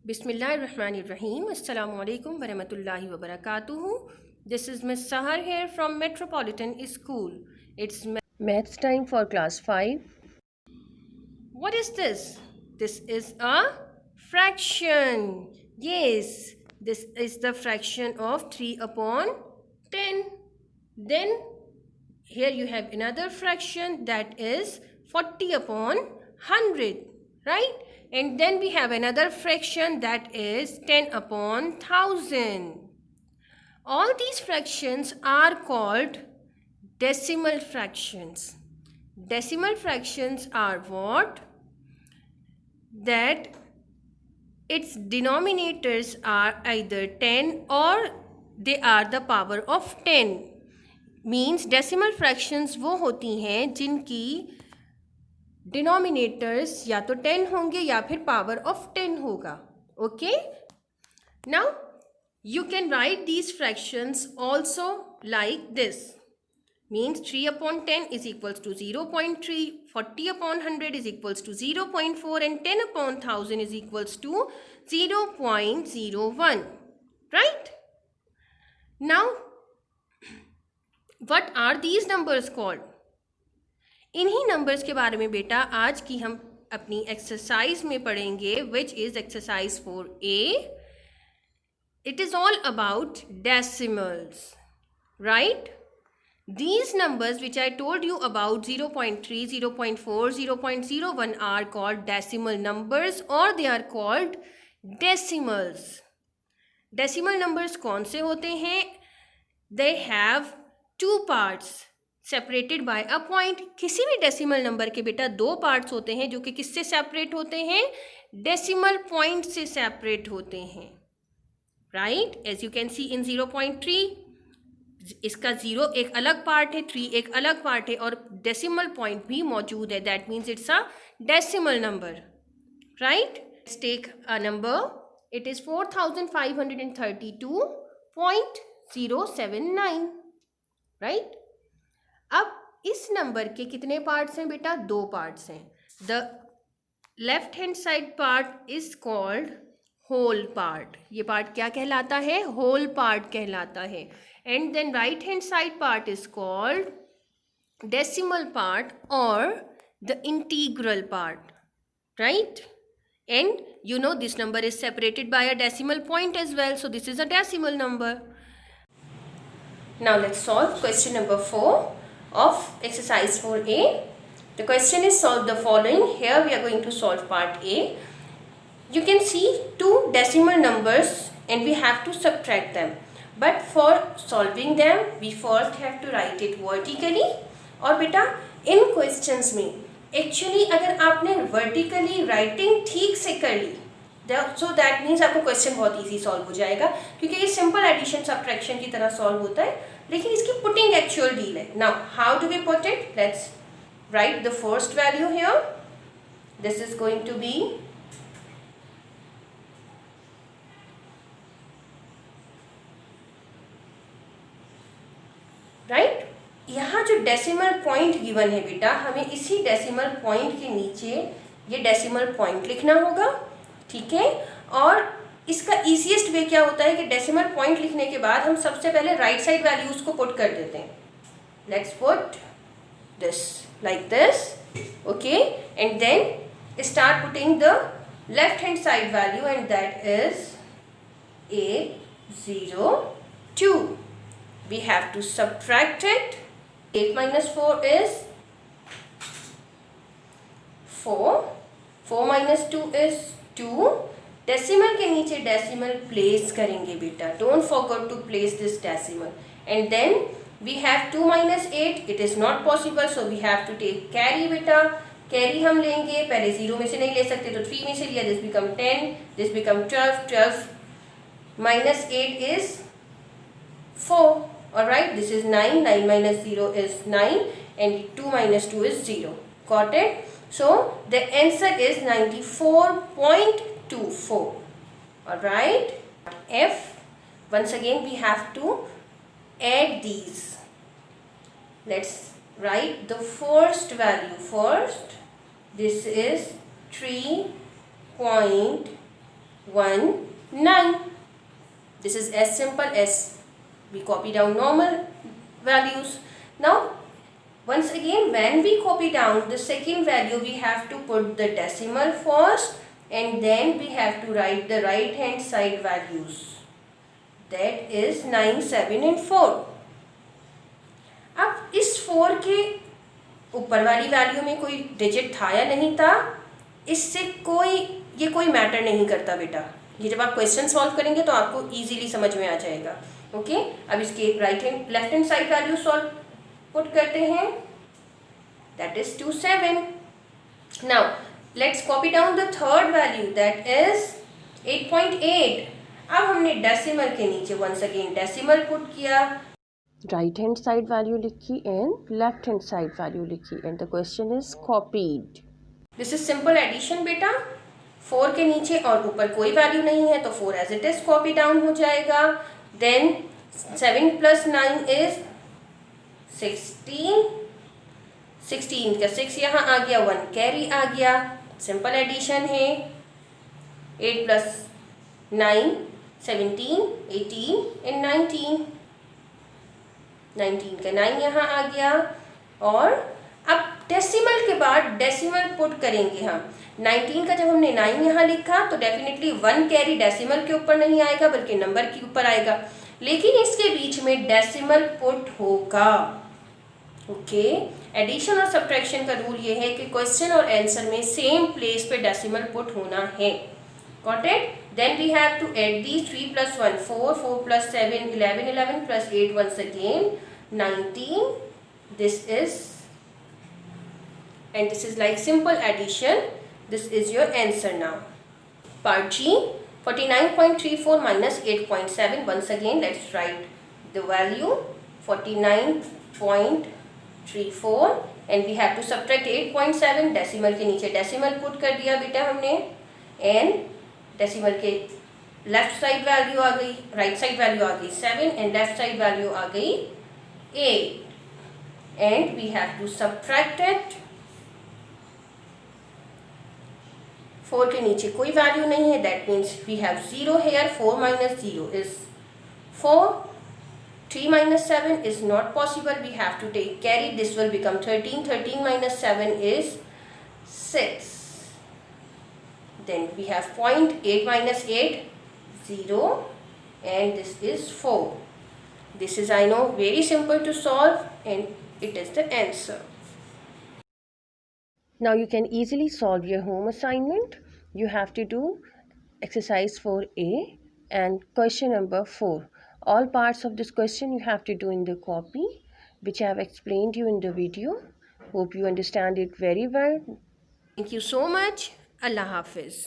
Bismillahirrahmanirrahim. Assalamu alaikum wa rahmatullahi wa barakatuhu. This is Miss Sahar here from Metropolitan School. It's maths time for class 5. What is this? This is a fraction. Yes, this is the fraction of 3 upon 10. Then here you have another fraction, that is 40 upon 100, right? And then we have another fraction, that is 10 upon 1000. All these fractions are called decimal fractions. Decimal fractions are what? That its denominators are either 10 or they are the power of 10. Means decimal fractions वो होती हैं जिनकी denominators या तो 10 होंगे या फिर power of 10 होगा. Okay, now you can write these fractions also like this. Means 3 upon 10 is equals to 0.3, 40 upon 100 is equals to 0.4 and 10 upon 1000 is equals to 0.01. Right? Now, what are these numbers called? इन्हीं numbers के बारे में बेटा आज की हम अपनी exercise में पढ़ेंगे, which is exercise 4A. It is all about decimals, right? These numbers which I told you about 0.3, 0.4, 0.01 are called decimal numbers or they are called decimals. Decimal numbers कौन से होते हैं? They have two parts separated by a point. किसी भी decimal number के बेटा दो parts होते हैं जो कि किससे separate होते हैं? Decimal point से separate होते हैं, right? As you can see in 0.3, इसका 0 एक अलग पार्ट है, 3 एक अलग पार्ट है और डेसिमल पॉइंट भी मौजूद है. That means it's a decimal number, right? Let's take a number. It is 4532.079, right? अब इस नंबर के कितने पार्ट्स हैं बेटा? दो पार्ट्स हैं. The left hand side part is called whole part. ये पार्ट क्या कहलाता है? होल पार्ट कहलाता है. And then right hand side part is called decimal part or the integral part, right? And you know this number is separated by a decimal point as well, so this is a decimal number. Now let's solve question number 4 of exercise 4A. The question is solve the following. Here we are going to solve part A. You can see two decimal numbers and we have to subtract them. But for solving them we first have to write it vertically. और बेटा इन questions में actually अगर आपने vertically writing ठीक से कर ली so that means आपको question बहुत इजी सॉल्व हो जाएगा, क्योंकि ये सिंपल एडिशन सब्ट्रैक्शन की तरह सॉल्व होता है, लेकिन इसकी पुटिंग एक्चुअल डील है. Now how do we put it? Let's write the first value here. This is going to be right. यहाँ जो डेसिमल पॉइंट गिवन है बेटा, हमें इसी डेसिमल पॉइंट के नीचे ये डेसिमल पॉइंट लिखना होगा, ठीक है? और इसका इजीएस्ट वे क्या होता है कि डेसिमल पॉइंट लिखने के बाद हम सबसे पहले राइट साइड वैल्यूज को पुट कर देते हैं. Let's put this like this, okay, and then start putting the left hand side value and that is 802. We have to subtract it. 8 minus 4 is 4. 4 minus 2 is 2. Decimal के नीचे decimal place करेंगे बेटा. Don't forget to place this decimal. And then we have 2 minus 8. It is not possible, so we have to take carry बेटा. Carry हम लेंगे, पहले 0 में से नहीं ले सकते तो 3 में से लिया. This become 10. This become 12. 12 minus 8 is 4. Alright, this is 9. 9 minus 0 is 9 and 2 minus 2 is 0. Got it? So the answer is 94.24. Alright, F. Once again we have to add these. Let's write the first value first. This is 3.2 1, 9. This is as simple as we copy down normal values. Now, once again, when we copy down the second value, we have to put the decimal first and then we have to write the right hand side values. That is 9, 7 and 4. अब इस 4 के ऊपर वाली value में कोई digit था या नहीं था, इससे ये कोई मैटर नहीं करता बेटा. ये जब आप क्वेश्चन सॉल्व करेंगे तो आपको इजीली समझ में आ जाएगा. ओके, अब इसके left hand side value solve put करते हैं. That is 2, 7. Now let's copy down the third value, that is 8.8. अब हमने डेसिमल के नीचे वंस अगेन डेसिमल पुट किया, राइट हैंड साइड वैल्यू लिखी and left hand side value लिखी and the question is copied. This is simple addition बेटा. 4 के नीचे और ऊपर कोई वैल्यू नहीं है तो 4 as it is copy down हो जाएगा. Then 7 + 9 is 16. 16 का 6 यहाँ आ गया, 1 कैरी आ गया. सिंपल एडिशन है. 8 + 9 17, 18 एंड 19. 19 का 9 यहाँ आ गया. और अब डेसिमल के बाद डेसिमल पुट करेंगे हम. 19 का जब हमने 9 यहाँ लिखा तो डेफिनेटली 1 कैरी डेसिमल के ऊपर नहीं आएगा बल्कि नंबर के ऊपर आएगा, लेकिन इसके बीच में डेसिमल पुट होगा. ओके, एडिशन और सब्ट्रैक्शन का रूल ये है कि क्वेश्चन और आंसर में सेम प्लेस पे डेसिमल पुट होना है. Got it? Then we have to add these 3 + 1 4, 4 + 7 11, 11 + 8 once again 19. This is, and this is like simple addition. This is your answer now. Part G, 49.34 minus 8.7. Once again, let's write the value 49.34 and we have to subtract 8.7. Decimal के नीचे decimal put कर दिया बेटा हमने and decimal के left side value आ गई, right side value आ गई 7 and left side value आ गई 8 and we have to subtract it. 4 के नीचे कोई वैल्यू नहीं है, that means we have 0 here. 4 - 0 is 4. 3 - 7 is not possible. We have to take carry. This will become 13. 13 - 7 is 6. Then we have 0.8 - 8 0 and this is 4. This is, I know, very simple to solve and it is the answer. Now you can easily solve your home assignment. You have to do exercise 4A and question number 4. All parts of this question you have to do in the copy which I have explained you in the video. Hope you understand it very well. Thank you so much. Allah Hafiz.